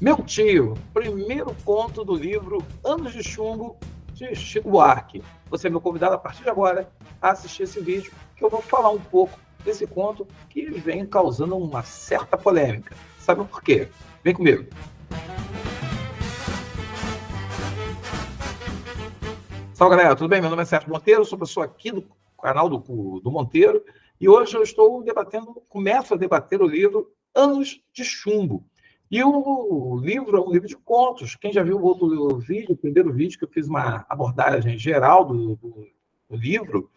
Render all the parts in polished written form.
Meu Tio, primeiro conto do livro Anos de Chumbo, de Chico Buarque. Você é meu convidado a partir de agora a assistir esse vídeo, que eu vou falar um pouco desse conto que vem causando uma certa polêmica. Sabe por quê? Vem comigo. Salve, galera, tudo bem? Meu nome é Sérgio Monteiro, sou pessoa aqui do canal do Monteiro, e hoje eu estou começo a debater o livro Anos de Chumbo. E o livro é um livro de contos. Quem já viu o outro vídeo, o primeiro vídeo que eu fiz uma abordagem geral do livro,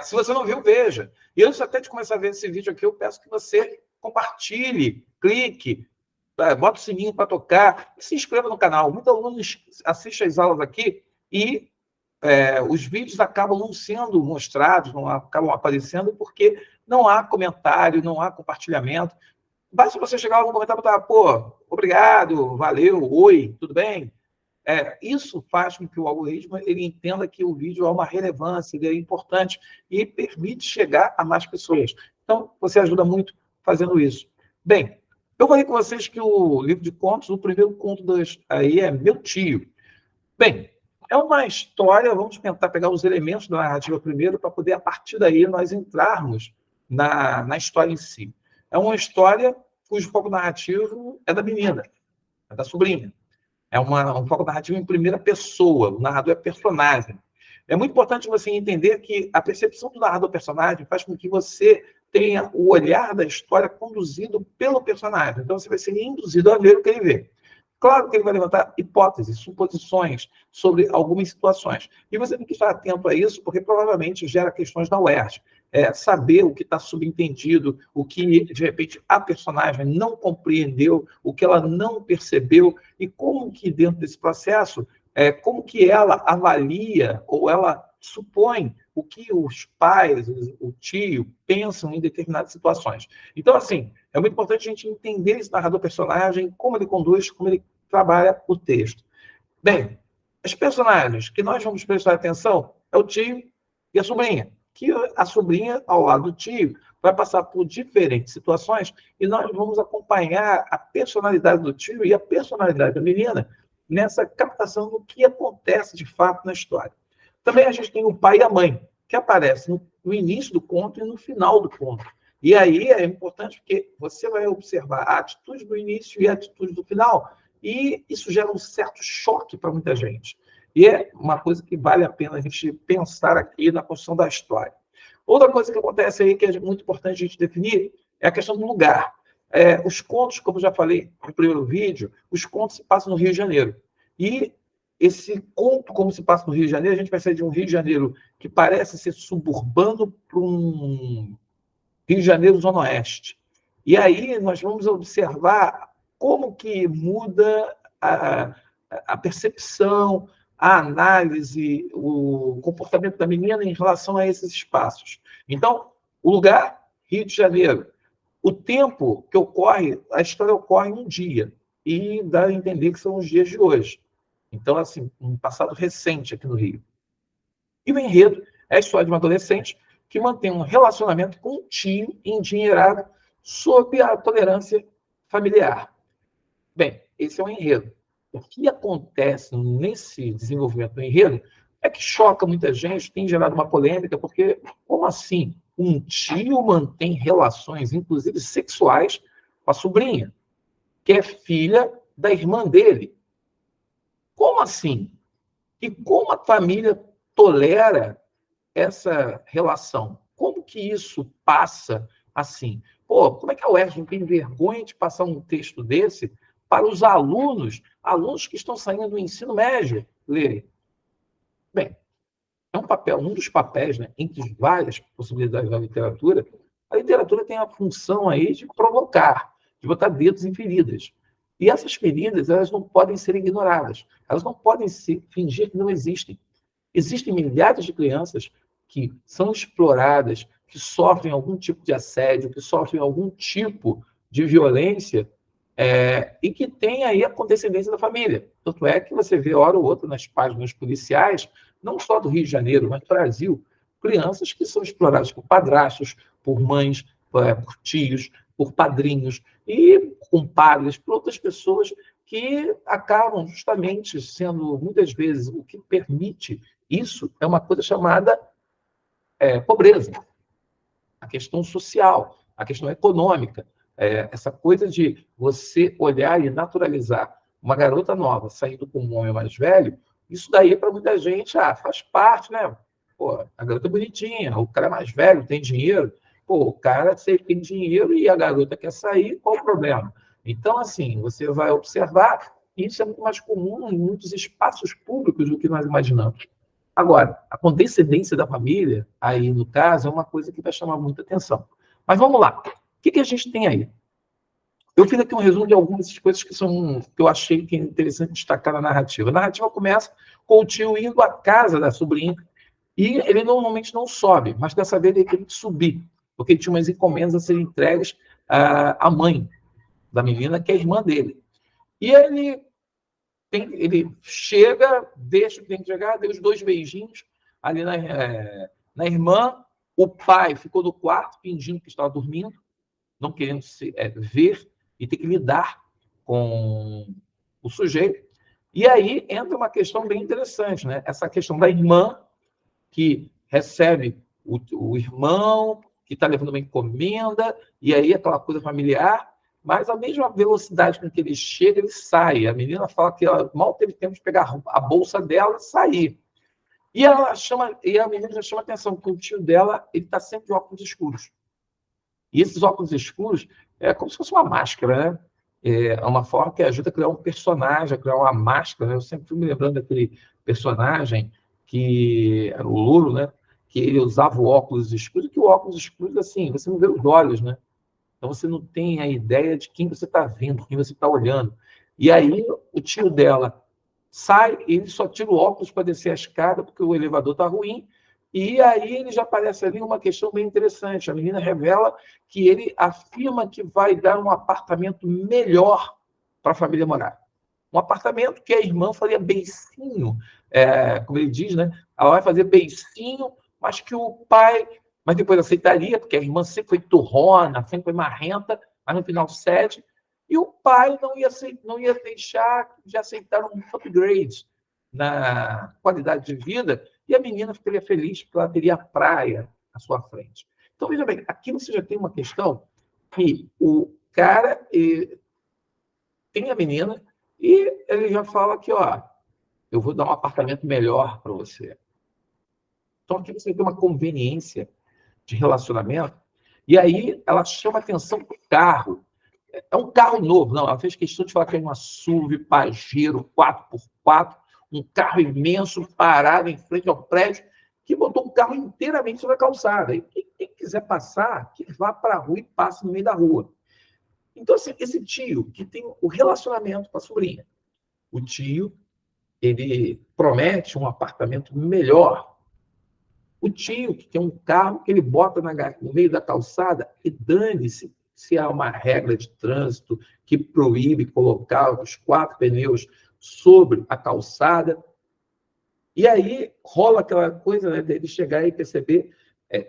se você não viu, veja. E antes até de começar a ver esse vídeo aqui, eu peço que você compartilhe, clique, bota o sininho para tocar e se inscreva no canal. Muitos alunos assistem às aulas aqui e os vídeos acabam não sendo mostrados, não acabam aparecendo porque não há comentário, não há compartilhamento. Basta você chegar lá no comentário e botar, pô, obrigado, valeu, oi, tudo bem? Isso faz com que o algoritmo ele entenda que o vídeo há uma relevância, ele é importante e permite chegar a mais pessoas. Então, você ajuda muito fazendo isso. Bem, eu falei com vocês que o livro de contos, o primeiro conto aí é Meu Tio. Bem, é uma história, vamos tentar pegar os elementos da narrativa primeiro, para poder, a partir daí, nós entrarmos na história em si. É uma história cujo foco narrativo é da menina, é da sobrinha. É um foco narrativo em primeira pessoa, o narrador é personagem. É muito importante você entender que a percepção do narrador-personagem faz com que você tenha o olhar da história conduzido pelo personagem. Então, você vai ser induzido a ver o que ele vê. Claro que ele vai levantar hipóteses, suposições sobre algumas situações. E você tem que estar atento a isso, porque provavelmente gera questões da UERJ. Saber o que está subentendido, o que, de repente, a personagem não compreendeu, o que ela não percebeu, e como que, dentro desse processo, como que ela avalia ou ela supõe o que os pais, o tio, pensam em determinadas situações. Então, assim, é muito importante a gente entender esse narrador-personagem, como ele conduz, como ele trabalha o texto. Bem, os personagens que nós vamos prestar atenção é o tio e a sobrinha. Que a sobrinha, ao lado do tio, vai passar por diferentes situações e nós vamos acompanhar a personalidade do tio e a personalidade da menina nessa captação do que acontece de fato na história. Também a gente tem o pai e a mãe, que aparecem no início do conto e no final do conto. E aí é importante porque você vai observar a atitude do início e a atitude do final, e isso gera um certo choque para muita gente. E é uma coisa que vale a pena a gente pensar aqui na construção da história. Outra coisa que acontece aí, que é muito importante a gente definir, é a questão do lugar. Os contos, como eu já falei no primeiro vídeo, os contos se passam no Rio de Janeiro. E esse conto, como se passa no Rio de Janeiro, a gente vai sair de um Rio de Janeiro que parece ser suburbano para um Rio de Janeiro Zona Oeste. E aí nós vamos observar como que muda a percepção, a análise, o comportamento da menina em relação a esses espaços. Então, o lugar, Rio de Janeiro. O tempo que ocorre, a história ocorre um dia, e dá a entender que são os dias de hoje. Então, assim, um passado recente aqui no Rio. E o enredo é a história de uma adolescente que mantém um relacionamento com um tio endinheirado sob a tolerância familiar. Bem, esse é o enredo. O que acontece nesse desenvolvimento do enredo é que choca muita gente, tem gerado uma polêmica, porque como assim um tio mantém relações, inclusive sexuais, com a sobrinha, que é filha da irmã dele? Como assim? E como a família tolera essa relação? Como que isso passa assim? Pô, como é que a UERJ não tem vergonha de passar um texto desse para os alunos que estão saindo do ensino médio lerem? Bem, é um dos papéis, né, entre várias possibilidades da literatura. A literatura tem a função aí de provocar, de botar dedos em feridas. E essas feridas, elas não podem ser ignoradas. Elas não podem fingir que não existem. Existem milhares de crianças que são exploradas, que sofrem algum tipo de assédio, que sofrem algum tipo de violência, e que têm aí a condescendência da família. Tanto é que você vê, hora ou outra, nas páginas policiais, não só do Rio de Janeiro, mas do Brasil, crianças que são exploradas por padrastos, por mães, por tios, por padrinhos e compadres, por outras pessoas que acabam justamente sendo, muitas vezes, o que permite isso é uma coisa chamada pobreza, a questão social, a questão econômica, essa coisa de você olhar e naturalizar uma garota nova saindo com um homem mais velho, isso daí para muita gente faz parte, né? Pô, a garota é bonitinha, o cara é mais velho, tem dinheiro, pô, o cara tem dinheiro e a garota quer sair, qual o problema? Então, assim, você vai observar, isso é muito mais comum em muitos espaços públicos do que nós imaginamos. Agora, a condescendência da família, aí no caso, é uma coisa que vai chamar muita atenção. Mas vamos lá. O que a gente tem aí? Eu fiz aqui um resumo de algumas coisas que eu achei que é interessante destacar na narrativa. A narrativa começa com o tio indo à casa da sobrinha e ele normalmente não sobe, mas dessa vez ele teve que subir, porque ele tinha umas encomendas a serem entregues à mãe da menina, que é a irmã dele. E ele chega, deixa o que tem que chegar, deu os 2 beijinhos ali na irmã. O pai ficou no quarto, fingindo que estava dormindo, não querendo ver e ter que lidar com o sujeito. E aí entra uma questão bem interessante, né? Essa questão da irmã que recebe o irmão, que está levando uma encomenda, e aí aquela coisa familiar, mas a mesma velocidade com que ele chega, ele sai. A menina fala que ela mal teve tempo de pegar a bolsa dela e sair. E a menina já chama atenção, porque o tio dela está sempre de óculos escuros. E esses óculos escuros é como se fosse uma máscara, né? É uma forma que ajuda a criar um personagem, a criar uma máscara. Né? Eu sempre fui me lembrando daquele personagem que era o Louro, né? Que ele usava o óculos escuros, que o óculos escuros, assim, você não vê os olhos, né? Então você não tem a ideia de quem você está vendo, quem você está olhando. E aí o tio dela sai, ele só tira o óculos para descer a escada, porque o elevador está ruim, e aí ele já aparece ali uma questão bem interessante. A menina revela que ele afirma que vai dar um apartamento melhor para a família morar. Um apartamento que a irmã faria beicinho, como ele diz, né? Ela vai fazer beicinho, mas que o pai, mas depois aceitaria, porque a irmã sempre foi turrona, sempre foi marrenta, mas no final cede. E o pai não ia deixar de aceitar um upgrade na qualidade de vida, e a menina ficaria feliz porque ela teria a praia à sua frente. Então, veja bem, aqui você já tem uma questão que o cara tem a menina e ele já fala que, ó, eu vou dar um apartamento melhor para você. Então, aqui você tem uma conveniência de relacionamento, e aí ela chama atenção para o carro. É um carro novo, não. Ela fez questão de falar que é uma SUV Pajero 4x4, um carro imenso parado em frente ao prédio, que botou um carro inteiramente sobre a calçada. E quem quiser passar, que vá para a rua e passe no meio da rua. Então, assim, esse tio que tem o relacionamento com a sobrinha, o tio, ele promete um apartamento melhor. O tio que tem um carro que ele bota no meio da calçada e dane-se se há uma regra de trânsito que proíbe colocar os 4 pneus sobre a calçada. E aí rola aquela coisa, né, dele chegar e perceber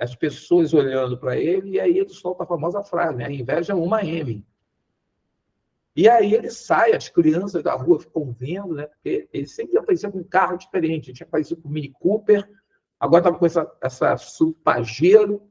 as pessoas olhando para ele, e aí ele solta a famosa frase, né, a inveja é uma M. E aí ele sai, as crianças da rua ficam vendo, né, porque ele sempre aparecia com um carro diferente, ele tinha aparecido com o Mini Cooper, agora estava com essa SUV Pajero.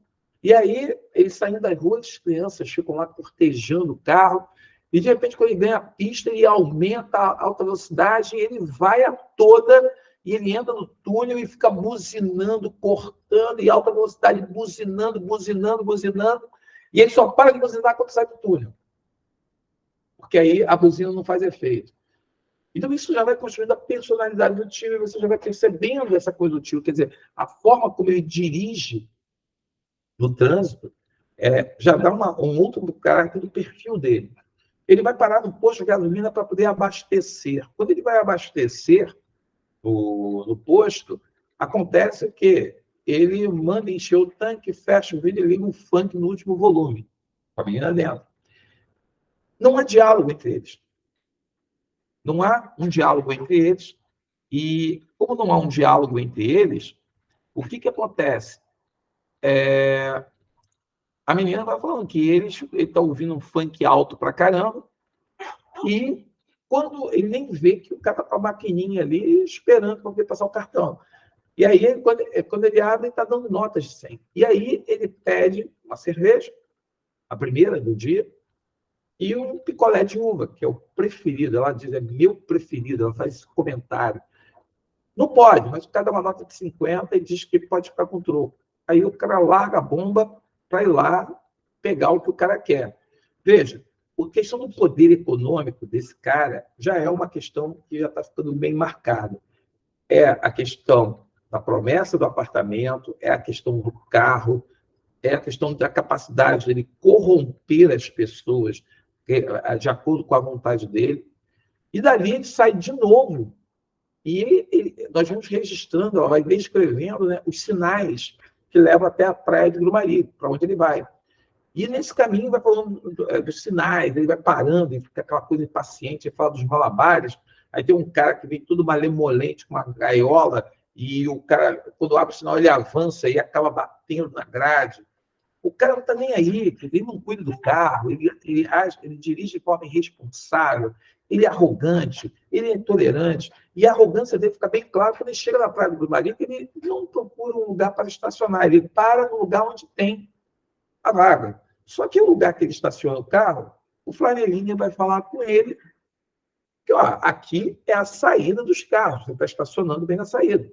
E aí, ele saindo das ruas, as crianças ficam lá cortejando o carro, e de repente, quando ele ganha a pista, ele aumenta a alta velocidade, e ele vai a toda, e ele entra no túnel e fica buzinando, cortando, e alta velocidade, buzinando, buzinando, buzinando, e ele só para de buzinar quando sai do túnel. Porque aí a buzina não faz efeito. Então, isso já vai construindo a personalidade do tio, e você já vai percebendo essa coisa do tio. Quer dizer, a forma como ele dirige no trânsito já dá um outro caráter do perfil dele. Ele vai parar no posto de gasolina para poder abastecer. Quando ele vai abastecer no posto, acontece que ele manda encher o tanque, fecha o vidro e liga um funk no último volume, com a menina dentro. Não há diálogo entre eles. Não há um diálogo entre eles. E, como não há um diálogo entre eles, o que acontece? a menina vai falando que ele está ouvindo um funk alto pra caramba, e quando ele nem vê que o cara está com a maquininha ali esperando para passar o cartão. E aí, quando ele abre, ele está dando notas de 100. E aí ele pede uma cerveja, a primeira do dia, e um picolé de uva, que é o preferido. Ela diz, é meu preferido, ela faz esse comentário. Não pode, mas o cara dá uma nota de 50 e diz que pode ficar com troco. Aí o cara larga a bomba para ir lá pegar o que o cara quer. Veja, a questão do poder econômico desse cara já é uma questão que já está ficando bem marcada. É a questão da promessa do apartamento, é a questão do carro, é a questão da capacidade dele corromper as pessoas de acordo com a vontade dele. E dali ele sai de novo. E nós vamos registrando, vai descrevendo, né, os sinais que levam até a praia de Grumari, para onde ele vai. E nesse caminho vai falando dos sinais, ele vai parando, e fica aquela coisa impaciente, ele fala dos malabares. Aí tem um cara que vem todo malemolente, com uma gaiola, e o cara, quando abre o sinal, ele avança e acaba batendo na grade. O cara não está nem aí, ele não cuida do carro, ele dirige de forma irresponsável, ele é arrogante, ele é intolerante, e a arrogância dele fica bem clara quando ele chega na Praia do Grumari, que ele não procura um lugar para estacionar, ele para no lugar onde tem a vaga. Só que o lugar que ele estaciona o carro, o flanelinha vai falar com ele que ó, aqui é a saída dos carros, você está estacionando bem na saída.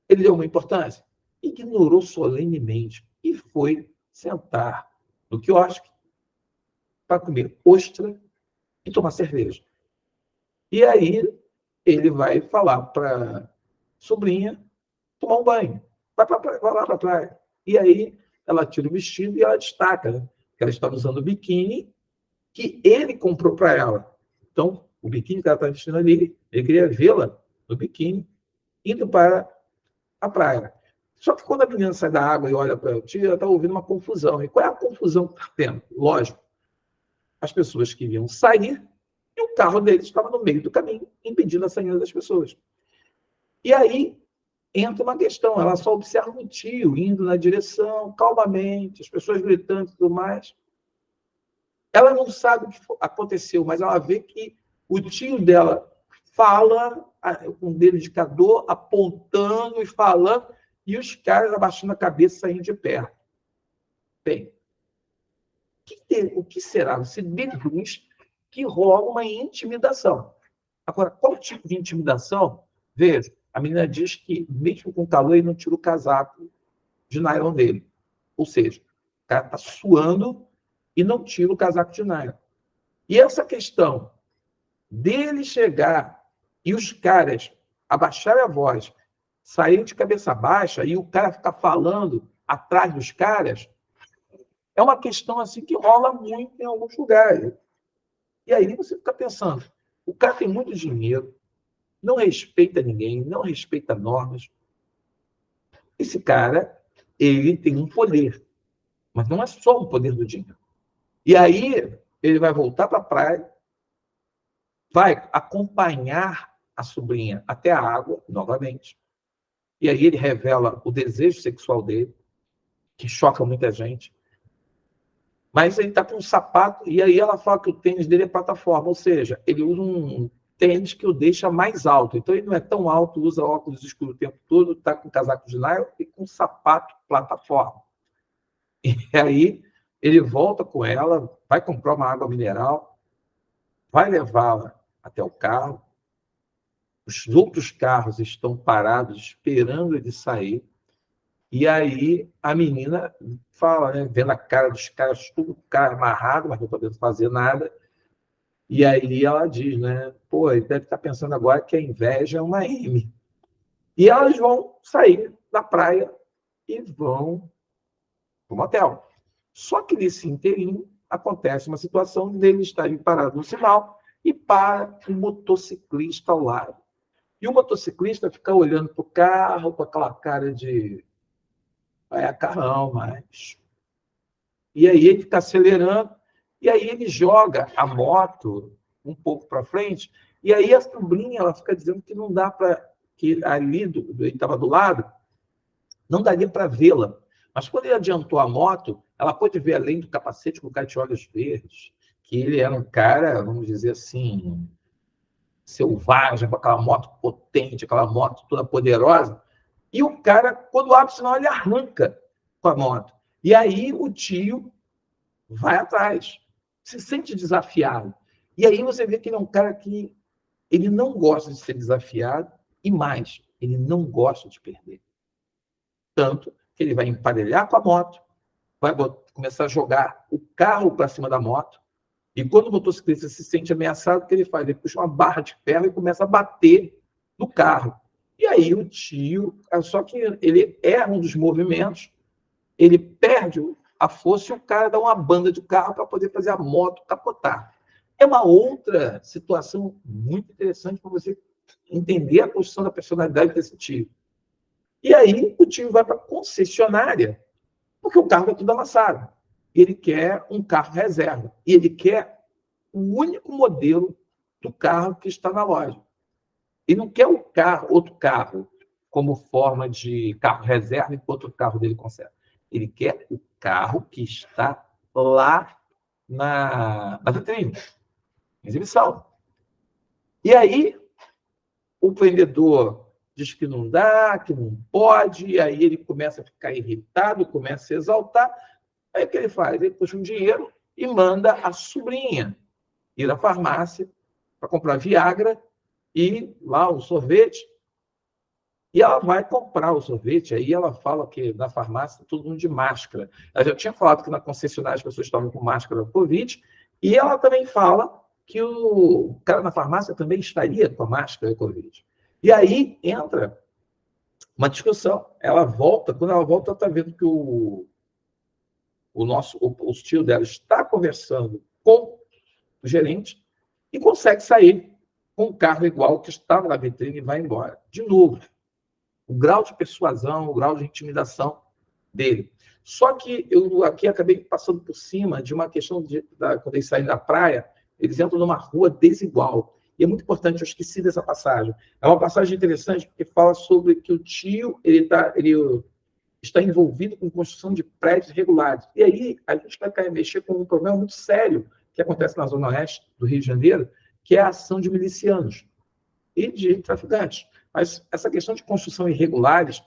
Ele deu uma importância, ignorou solenemente e foi sentar no quiosque para comer ostra e tomar cerveja. E aí ele vai falar para a sobrinha tomar um banho. Vai lá para a praia. E aí ela tira o vestido e ela destaca, né, que ela estava usando o biquíni que ele comprou para ela. Então, o biquíni que ela estava vestindo ali, ele queria vê-la no biquíni, indo para a praia. Só que quando a menina sai da água e olha para o tio, ela está ouvindo uma confusão. E qual é a confusão que está tendo? Lógico, as pessoas queriam sair e o carro deles estava no meio do caminho, impedindo a saída das pessoas. E aí entra uma questão, ela só observa o tio indo na direção, calmamente, as pessoas gritando e tudo mais. Ela não sabe o que aconteceu, mas ela vê que o tio dela fala com o dedo indicador, apontando e falando, e os caras abaixando a cabeça, saindo de perto. Bem, o que será? Você deduz que rola uma intimidação. Agora, qual tipo de intimidação? Veja, a menina diz que, mesmo com calor, ele não tira o casaco de nylon dele. Ou seja, o cara está suando e não tira o casaco de nylon. E essa questão dele chegar e os caras abaixarem a voz, saírem de cabeça baixa e o cara ficar falando atrás dos caras, é uma questão assim que rola muito em alguns lugares. E aí você fica pensando, o cara tem muito dinheiro, não respeita ninguém, não respeita normas. Esse cara, ele tem um poder, mas não é só o poder do dinheiro. E aí ele vai voltar para a praia, vai acompanhar a sobrinha até a água, novamente. E aí ele revela o desejo sexual dele, que choca muita gente. Mas ele está com um sapato, e aí ela fala que o tênis dele é plataforma, ou seja, ele usa um tênis que o deixa mais alto. Então ele não é tão alto, usa óculos escuros o tempo todo, está com casaco de nylon e com sapato plataforma. E aí ele volta com ela, vai comprar uma água mineral, vai levá-la até o carro. Os outros carros estão parados, esperando ele sair. E aí a menina fala, né, vendo a cara dos caras, tudo cara amarrado, mas não podendo fazer nada. E aí ela diz, né, pô, ele deve estar pensando agora que a inveja é uma M. E elas vão sair da praia e vão para o motel. Só que nesse inteirinho acontece uma situação dele estarem parados no sinal e para um motociclista ao lado. E o motociclista fica olhando para o carro com aquela cara de vai a carrão, mas... E aí ele fica acelerando, e aí ele joga a moto um pouco para frente, e aí a sobrinha ela fica dizendo que não dá para... que ali, ele estava do lado, não daria para vê-la, Mas quando ele adiantou a moto, ela pôde ver, além do capacete, com o cara de olhos verdes, que ele era um cara, vamos dizer assim, selvagem, com aquela moto potente, aquela moto toda poderosa. E o cara, quando abre o sinal, ele arranca com a moto. E aí o tio vai atrás, se sente desafiado. E aí você vê que ele é um cara que ele não gosta de ser desafiado e mais, ele não gosta de perder. Tanto que ele vai emparelhar com a moto, vai começar a jogar o carro para cima da moto, e quando o motociclista se sente ameaçado, o que ele faz? Ele puxa uma barra de ferro e começa a bater no carro. E aí o tio, só que ele erra um dos movimentos, ele perde a força e o cara dá uma banda de carro para poder fazer a moto capotar. É uma outra situação muito interessante para você entender a construção da personalidade desse tio. E aí o tio vai para a concessionária, porque o carro está tudo amassado. Ele quer um carro reserva. E ele quer o único modelo do carro que está na loja. Ele não quer outro carro como forma de carro reserva enquanto o carro dele conserva. Ele quer o carro que está lá na vitrine, na exibição. E aí o vendedor diz que não dá, que não pode, e aí ele começa a ficar irritado, começa a se exaltar. Aí o que ele faz? Ele puxa um dinheiro e manda a sobrinha ir à farmácia para comprar Viagra e lá o sorvete. E ela vai comprar o sorvete, aí ela fala que na farmácia todo mundo de máscara. Ela já tinha falado que na concessionária as pessoas estavam com máscara do Covid, e ela também fala que o cara na farmácia também estaria com a máscara do Covid. E aí entra uma discussão. Ela volta, quando ela volta, ela está vendo que o tio dela está conversando com o gerente e consegue sair com um carro igual que estava na vitrine e vai embora. De novo, o grau de persuasão, o grau de intimidação dele. Só que eu aqui acabei passando por cima de uma questão quando eles saem da praia, eles entram numa rua desigual. E é muito importante, eu esqueci dessa passagem. É uma passagem interessante porque fala sobre que o tio ele está envolvido com construção de prédios irregulares. E aí a gente vai mexer com um problema muito sério que acontece na Zona Oeste do Rio de Janeiro, que é a ação de milicianos e de traficantes. Mas essa questão de construção irregulares,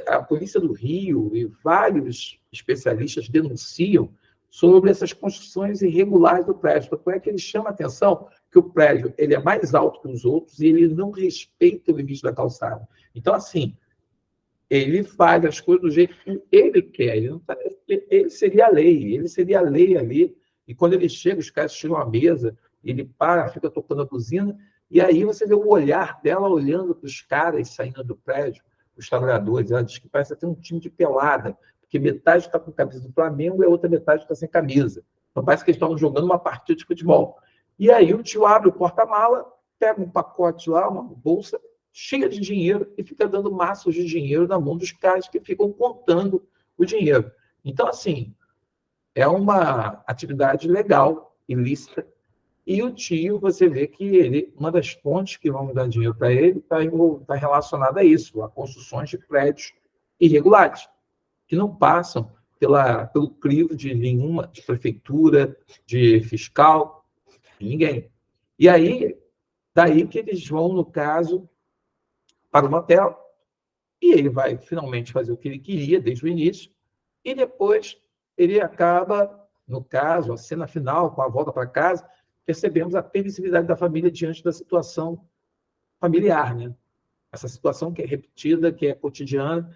a Polícia do Rio e vários especialistas denunciam sobre essas construções irregulares do prédio. Tanto é que ele chama a atenção que o prédio ele é mais alto que os outros e ele não respeita o limite da calçada. Então, assim, ele faz as coisas do jeito que ele quer. Ele seria a lei ali. E quando ele chega, os caras tiram a mesa, ele para, fica tocando a buzina, e aí você vê o olhar dela olhando para os caras saindo do prédio, os trabalhadores. Ela diz que parece até um time de pelada, porque metade está com a camisa do Flamengo e a outra metade está sem camisa. Então parece que eles estavam jogando uma partida de futebol. E aí o tio abre o porta-mala, pega um pacote lá, uma bolsa cheia de dinheiro e fica dando maços de dinheiro na mão dos caras que ficam contando o dinheiro. Então, assim, é uma atividade legal, ilícita, e o tio, você vê que uma das fontes que vão dar dinheiro para ele está relacionada a isso, a construções de prédios irregulares, que não passam pelo crivo de nenhuma de prefeitura, de fiscal, de ninguém. E aí, daí que eles vão, no caso, para o motel, e ele vai finalmente fazer o que ele queria desde o início, e depois ele acaba, no caso, a cena final, com a volta para casa, percebemos a permissividade da família diante da situação familiar, né? Essa situação que é repetida, que é cotidiana,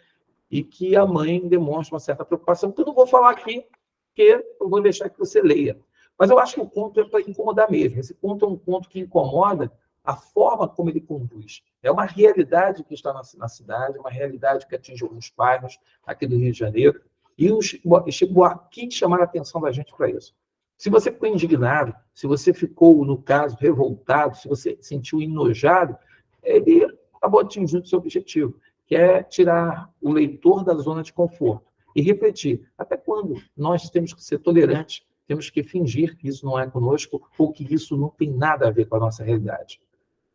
e que a mãe demonstra uma certa preocupação, que eu não vou falar aqui, porque eu vou deixar que você leia. Mas eu acho que o conto é para incomodar mesmo. Esse conto é um conto que incomoda a forma como ele conduz. É uma realidade que está na cidade, uma realidade que atinge alguns bairros aqui do Rio de Janeiro, e o Chico Buarque chamar a atenção da gente para isso. Se você ficou indignado, se você ficou, no caso, revoltado, se você se sentiu enojado, ele acabou atingindo o seu objetivo, que é tirar o leitor da zona de conforto e refletir até quando nós temos que ser tolerantes, temos que fingir que isso não é conosco ou que isso não tem nada a ver com a nossa realidade.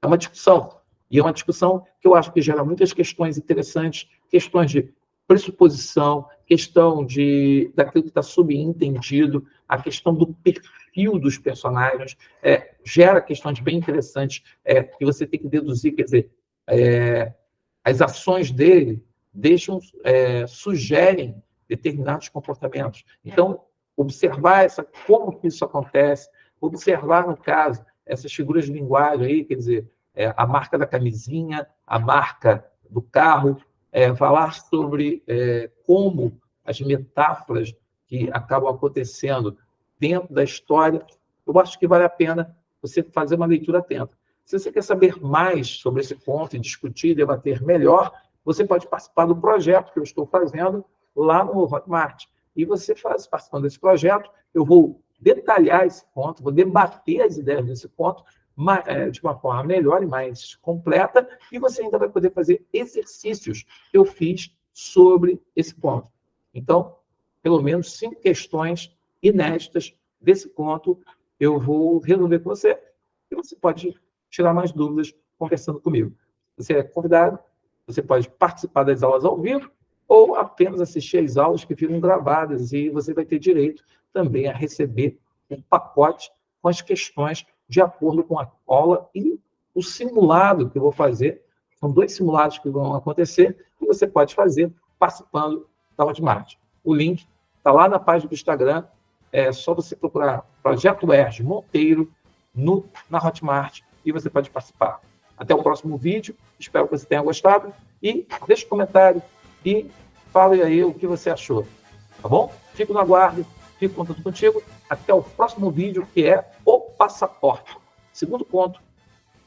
É uma discussão, e é uma discussão que eu acho que gera muitas questões interessantes, questões de pressuposição, questão daquilo que está subentendido, a questão do perfil dos personagens, gera questões bem interessantes que você tem que deduzir, quer dizer, as ações dele sugerem determinados comportamentos. Então, observar como que isso acontece, observar, no caso, essas figuras de linguagem aí, quer dizer, a marca da camisinha, a marca do carro, falar sobre como as metáforas que acabam acontecendo dentro da história, eu acho que vale a pena você fazer uma leitura atenta. Se você quer saber mais sobre esse ponto e discutir, debater melhor, você pode participar do projeto que eu estou fazendo lá no Hotmart. E você participando desse projeto, eu vou detalhar esse ponto, vou debater as ideias desse ponto de uma forma melhor e mais completa, e você ainda vai poder fazer exercícios que eu fiz sobre esse ponto. Então, pelo menos 5 questões inéditas desse ponto eu vou resolver com você, e você pode tirar mais dúvidas conversando comigo. Você é convidado, você pode participar das aulas ao vivo, ou apenas assistir às aulas que ficam gravadas, e você vai ter direito também a receber um pacote com as questões de acordo com a aula e o simulado que eu vou fazer. São 2 simulados que vão acontecer e você pode fazer participando da Hotmart. O link está lá na página do Instagram, é só você procurar Projeto UERJ Monteiro na Hotmart e você pode participar. Até o próximo vídeo, espero que você tenha gostado e deixe um comentário e fale aí o que você achou, tá bom? Fico no aguardo, fico contando contigo. Até o próximo vídeo, que é o passaporte. Segundo conto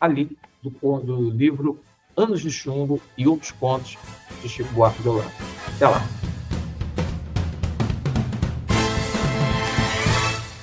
ali do livro Anos de Chumbo e Outros Contos de Chico Buarque de Holanda. Até lá.